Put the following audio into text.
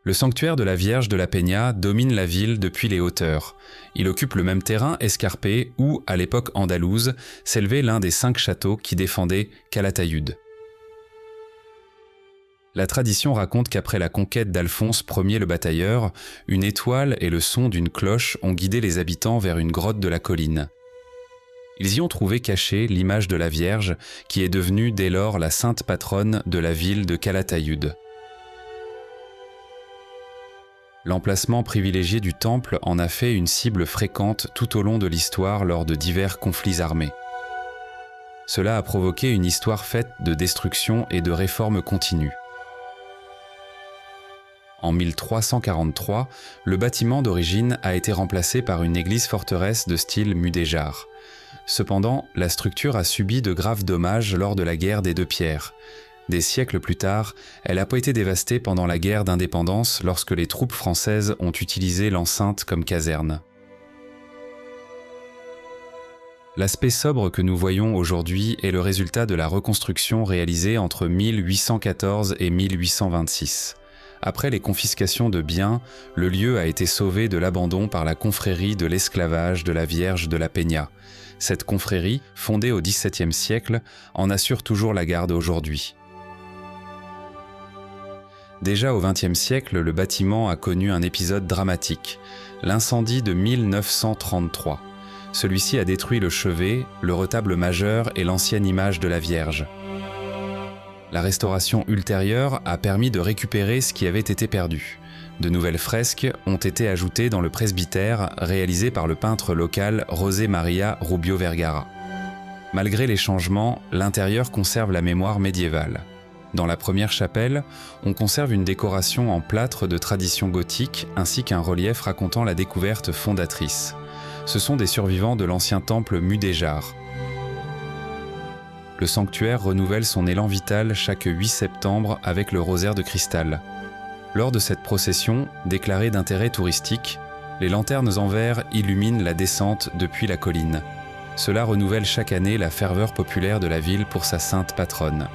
Le sanctuaire de la Vierge de la Peña domine la ville depuis les hauteurs. Il occupe le même terrain escarpé où, à l'époque andalouse, s'élevait l'un des 5 châteaux qui défendaient Calatayud. La tradition raconte qu'après la conquête d'Alphonse Ier le Batailleur, une étoile et le son d'une cloche ont guidé les habitants vers une grotte de la colline. Ils y ont trouvé cachée l'image de la Vierge, qui est devenue dès lors la sainte patronne de la ville de Calatayud. L'emplacement privilégié du temple en a fait une cible fréquente tout au long de l'histoire lors de divers conflits armés. Cela a provoqué une histoire faite de destruction et de réformes continues. En 1343, le bâtiment d'origine a été remplacé par une église-forteresse de style mudéjar. Cependant, la structure a subi de graves dommages lors de la guerre des 2 pierres. Des siècles plus tard, elle a été dévastée pendant la guerre d'indépendance lorsque les troupes françaises ont utilisé l'enceinte comme caserne. L'aspect sobre que nous voyons aujourd'hui est le résultat de la reconstruction réalisée entre 1814 et 1826. Après les confiscations de biens, le lieu a été sauvé de l'abandon par la confrérie de l'esclavage de la Vierge de la Peña. Cette confrérie, fondée au XVIIe siècle, en assure toujours la garde aujourd'hui. Déjà au XXe siècle, le bâtiment a connu un épisode dramatique, l'incendie de 1933. Celui-ci a détruit le chevet, le retable majeur et l'ancienne image de la Vierge. La restauration ultérieure a permis de récupérer ce qui avait été perdu. De nouvelles fresques ont été ajoutées dans le presbytère réalisé par le peintre local José María Rubio Vergara. Malgré les changements, l'intérieur conserve la mémoire médiévale. Dans la première chapelle, on conserve une décoration en plâtre de tradition gothique ainsi qu'un relief racontant la découverte fondatrice. Ce sont des survivants de l'ancien temple mudéjar. Le sanctuaire renouvelle son élan vital chaque 8 septembre avec le rosaire de cristal. Lors de cette procession, déclarée d'intérêt touristique, les lanternes en verre illuminent la descente depuis la colline. Cela renouvelle chaque année la ferveur populaire de la ville pour sa sainte patronne.